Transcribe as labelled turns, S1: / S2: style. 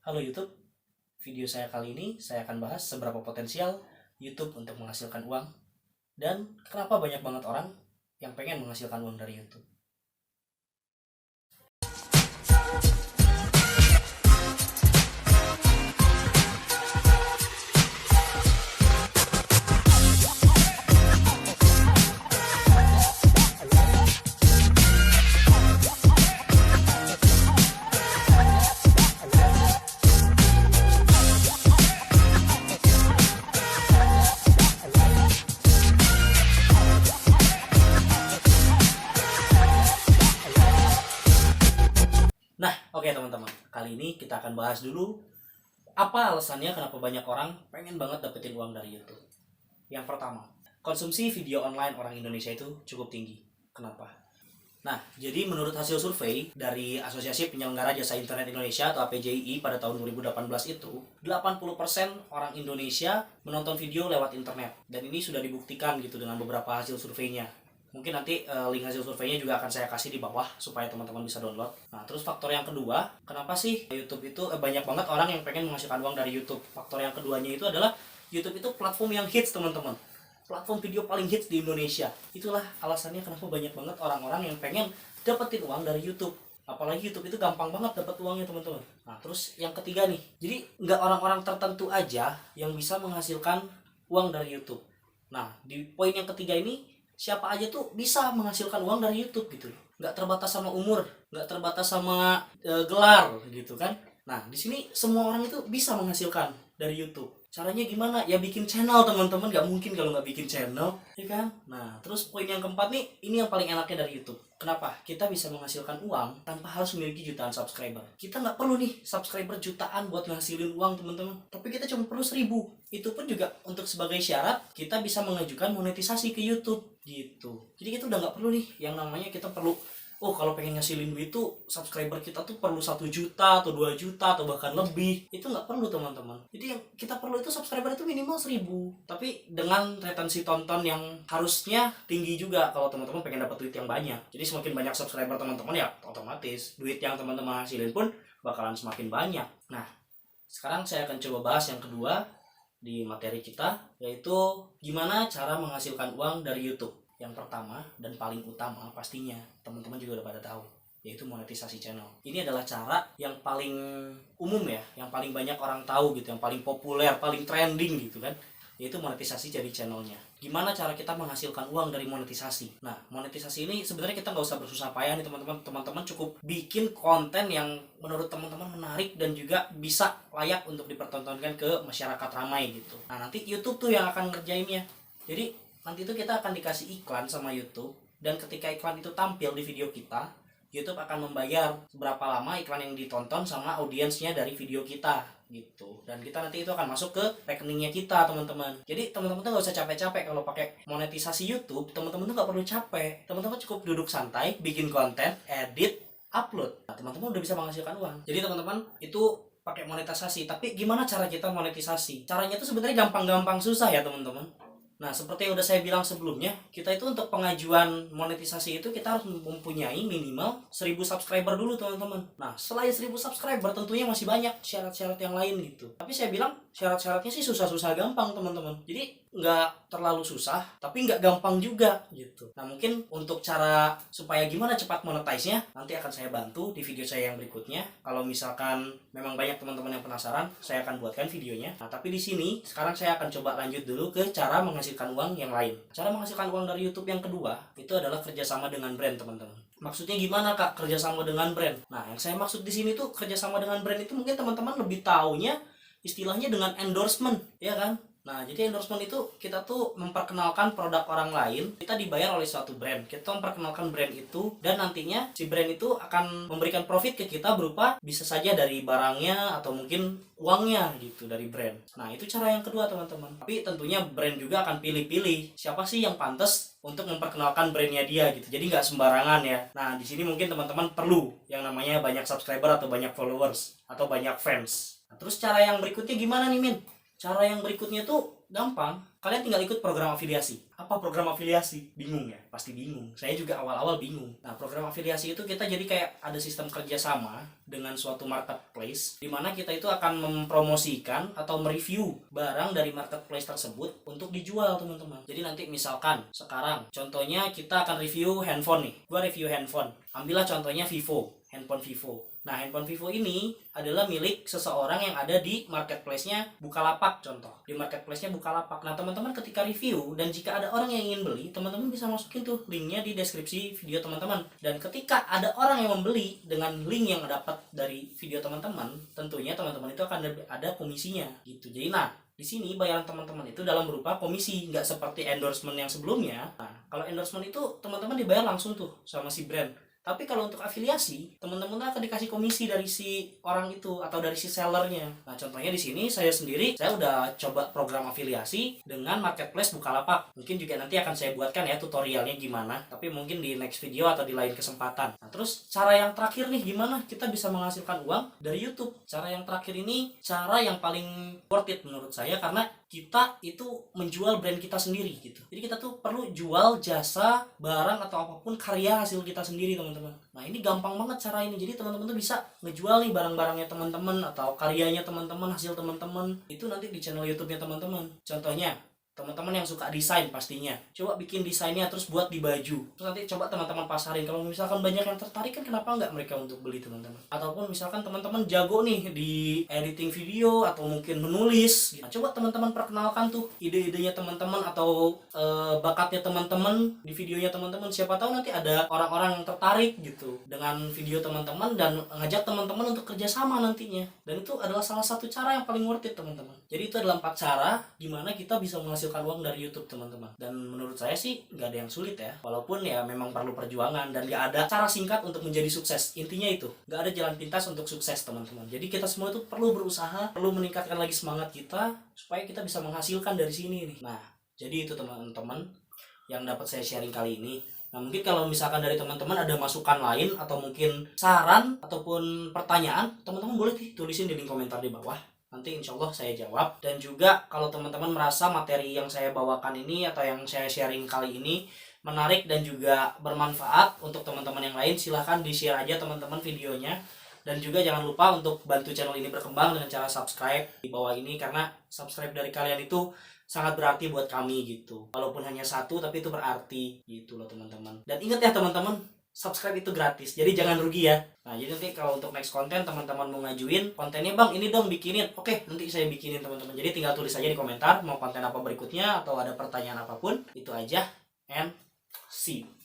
S1: Halo YouTube, video saya kali ini saya akan bahas seberapa potensial YouTube untuk menghasilkan uang dan kenapa banyak banget orang yang pengen menghasilkan uang dari YouTube. Nah, oke teman-teman, kali ini kita akan bahas dulu apa alasannya kenapa banyak orang pengen banget dapetin uang dari YouTube. Yang pertama, konsumsi video online orang Indonesia itu cukup tinggi. Kenapa? Nah, jadi menurut hasil survei dari Asosiasi Penyelenggara Jasa Internet Indonesia atau APJI pada tahun 2018 itu, 80% orang Indonesia menonton video lewat internet. Dan ini sudah dibuktikan gitu dengan beberapa hasil surveinya. Mungkin nanti link hasil surveinya juga akan saya kasih di bawah supaya teman-teman bisa download. Nah, terus faktor yang kedua, kenapa sih YouTube itu banyak banget orang yang pengen menghasilkan uang dari YouTube? Faktor yang keduanya itu adalah YouTube itu platform yang hits, teman-teman. Platform video paling hits di Indonesia. Itulah alasannya kenapa banyak banget orang-orang yang pengen dapetin uang dari YouTube. Apalagi YouTube itu gampang banget dapat uangnya, teman-teman. Nah, terus yang ketiga nih, jadi nggak orang-orang tertentu aja yang bisa menghasilkan uang dari YouTube. Nah, di poin yang ketiga ini, siapa aja tuh bisa menghasilkan uang dari YouTube gitu. Nggak terbatas sama umur, nggak terbatas sama gelar gitu kan. Nah, di sini semua orang itu bisa menghasilkan dari YouTube. Caranya gimana? Ya bikin channel, teman-teman. Nggak mungkin kalau nggak bikin channel, ya kan? Nah, terus poin yang keempat nih, ini yang paling enaknya dari YouTube. Kenapa? Kita bisa menghasilkan uang tanpa harus memiliki jutaan subscriber. Kita nggak perlu nih subscriber jutaan buat ngasilin uang, teman-teman. Tapi kita cuma perlu 1.000. Itu pun juga untuk sebagai syarat kita bisa mengajukan monetisasi ke YouTube gitu. Jadi kita udah nggak perlu nih yang namanya kita perlu, oh kalau pengen ngasilin duit tuh subscriber kita tuh perlu 1 juta atau 2 juta atau bahkan lebih. Itu nggak perlu, teman-teman. Jadi yang kita perlu itu subscriber itu minimal 1.000. Tapi dengan retensi tonton yang harusnya tinggi juga kalau teman-teman pengen dapat duit yang banyak. Jadi semakin banyak subscriber teman-teman ya otomatis duit yang teman-teman hasilin pun bakalan semakin banyak. Nah, sekarang saya akan coba bahas yang kedua di materi kita, yaitu gimana cara menghasilkan uang dari YouTube. Yang pertama dan paling utama pastinya teman-teman juga udah pada tahu, yaitu monetisasi channel. Ini adalah cara yang paling umum ya, yang paling banyak orang tahu gitu, yang paling populer, paling trending gitu kan, yaitu monetisasi dari channelnya. Gimana cara kita menghasilkan uang dari monetisasi? Nah, monetisasi ini sebenarnya kita nggak usah bersusah payah nih teman-teman. Teman-teman cukup bikin konten yang menurut teman-teman menarik dan juga bisa layak untuk dipertontonkan ke masyarakat ramai gitu. Nah, nanti YouTube tuh yang akan ngerjainnya. Jadi nanti itu kita akan dikasih iklan sama YouTube, dan ketika iklan itu tampil di video kita, YouTube akan membayar seberapa lama iklan yang ditonton sama audiensnya dari video kita gitu. Dan kita nanti itu akan masuk ke rekeningnya kita, teman-teman. Jadi teman-teman tuh nggak usah capek-capek kalau pakai monetisasi YouTube. Teman-teman tuh nggak perlu capek. Teman-teman cukup duduk santai, bikin konten, edit, upload. Nah, teman-teman udah bisa menghasilkan uang. Jadi teman-teman itu pakai monetisasi. Tapi gimana cara kita monetisasi? Caranya tuh sebenarnya gampang-gampang susah ya, teman-teman. Nah, seperti yang udah saya bilang sebelumnya, kita itu untuk pengajuan monetisasi itu kita harus mempunyai minimal 1.000 subscriber dulu, teman-teman. Nah, selain 1.000 subscriber tentunya masih banyak syarat-syarat yang lain gitu. Tapi saya bilang syarat-syaratnya sih susah-susah gampang, teman-teman. Jadi nggak terlalu susah, tapi nggak gampang juga gitu. Nah, mungkin untuk cara supaya gimana cepat monetize-nya, nanti akan saya bantu di video saya yang berikutnya. Kalau misalkan memang banyak teman-teman yang penasaran, saya akan buatkan videonya. Nah, tapi di sini sekarang saya akan coba lanjut dulu ke cara menghasilkan uang yang lain. Cara menghasilkan uang dari YouTube yang kedua, itu adalah kerjasama dengan brand, teman-teman. Maksudnya gimana, Kak, kerjasama dengan brand? Nah, yang saya maksud di sini tuh kerjasama dengan brand itu mungkin teman-teman lebih taunya istilahnya dengan endorsement, ya kan? Nah, jadi endorsement itu kita tuh memperkenalkan produk orang lain, kita dibayar oleh suatu brand. Kita memperkenalkan brand itu, dan nantinya si brand itu akan memberikan profit ke kita berupa bisa saja dari barangnya atau mungkin uangnya gitu dari brand. Nah, itu cara yang kedua, teman-teman. Tapi tentunya brand juga akan pilih-pilih siapa sih yang pantas untuk memperkenalkan brandnya dia gitu. Jadi nggak sembarangan ya. Nah, di sini mungkin teman-teman perlu yang namanya banyak subscriber atau banyak followers atau banyak fans. Nah, terus cara yang berikutnya gimana nih, Min? Cara yang berikutnya tuh gampang. Kalian tinggal ikut program afiliasi. Apa program afiliasi? Bingung ya? Pasti bingung. Saya juga awal-awal bingung. Nah, program afiliasi itu kita jadi kayak ada sistem kerjasama dengan suatu marketplace, di mana kita itu akan mempromosikan atau mereview barang dari marketplace tersebut untuk dijual, teman-teman. Jadi nanti misalkan sekarang, contohnya kita akan review handphone nih. Gua review handphone. Ambillah contohnya Vivo, handphone Vivo. Nah, handphone Vivo ini adalah milik seseorang yang ada di marketplace-nya Bukalapak, contoh. Di marketplace-nya Bukalapak. Nah, teman-teman ketika review dan jika ada orang yang ingin beli, teman-teman bisa masukin tuh linknya di deskripsi video teman-teman. Dan ketika ada orang yang membeli dengan link yang dapat dari video teman-teman, tentunya teman-teman itu akan ada komisinya gitu. Jadi nah, di sini bayaran teman-teman itu dalam berupa komisi, nggak seperti endorsement yang sebelumnya. Nah, kalau endorsement itu teman-teman dibayar langsung tuh sama si brand. Tapi kalau untuk afiliasi, teman-teman akan dikasih komisi dari si orang itu atau dari si sellernya. Nah, contohnya di sini saya sendiri, saya udah coba program afiliasi dengan marketplace Bukalapak. Mungkin juga nanti akan saya buatkan ya tutorialnya gimana, tapi mungkin di next video atau di lain kesempatan. Nah, terus cara yang terakhir nih, gimana kita bisa menghasilkan uang dari YouTube? Cara yang terakhir ini cara yang paling worth it menurut saya, karena kita itu menjual brand kita sendiri gitu. Jadi kita tuh perlu jual jasa, barang atau apapun karya hasil kita sendiri, teman-teman. Nah, ini gampang banget cara ini. Jadi teman-teman tuh bisa ngejual nih barang-barangnya teman-teman atau karyanya teman-teman, hasil teman-teman. Itu nanti di channel YouTube-nya teman-teman. Contohnya, teman-teman yang suka desain pastinya, coba bikin desainnya terus buat di baju, terus nanti coba teman-teman pasarin. Kalau misalkan banyak yang tertarik, kan kenapa nggak mereka untuk beli, teman-teman? Ataupun misalkan teman-teman jago nih di editing video atau mungkin menulis, nah, coba teman-teman perkenalkan tuh ide-idenya teman-teman atau bakatnya teman-teman di videonya teman-teman. Siapa tahu nanti ada orang-orang yang tertarik gitu dengan video teman-teman dan ngajak teman-teman untuk kerjasama nantinya. Dan itu adalah salah satu cara yang paling worth it, teman-teman. Jadi itu adalah 4 cara gimana kita bisa menghasilkan uang dari YouTube, teman-teman. Dan menurut saya sih nggak ada yang sulit ya, walaupun ya memang perlu perjuangan dan nggak ada cara singkat untuk menjadi sukses. Intinya itu, nggak ada jalan pintas untuk sukses, teman-teman. Jadi kita semua itu perlu berusaha, perlu meningkatkan lagi semangat kita supaya kita bisa menghasilkan dari sini nih. Nah, jadi itu teman-teman yang dapat saya sharing kali ini. Nah, mungkin kalau misalkan dari teman-teman ada masukan lain atau mungkin saran ataupun pertanyaan, teman-teman boleh tulisin di link komentar di bawah. Nanti insya Allah saya jawab. Dan juga kalau teman-teman merasa materi yang saya bawakan ini atau yang saya sharing kali ini menarik dan juga bermanfaat untuk teman-teman yang lain, silahkan di-share aja teman-teman videonya. Dan juga jangan lupa untuk bantu channel ini berkembang dengan cara subscribe di bawah ini, karena subscribe dari kalian itu sangat berarti buat kami gitu. Walaupun hanya 1, tapi itu berarti gitu loh, teman-teman. Dan ingat ya teman-teman, subscribe itu gratis, jadi jangan rugi ya. Nah, jadi nanti kalau untuk next konten teman-teman mau ngajuin kontennya, bang ini dong bikinin, oke nanti saya bikinin, teman-teman. Jadi tinggal tulis aja di komentar mau konten apa berikutnya atau ada pertanyaan apapun. Itu aja, and see you.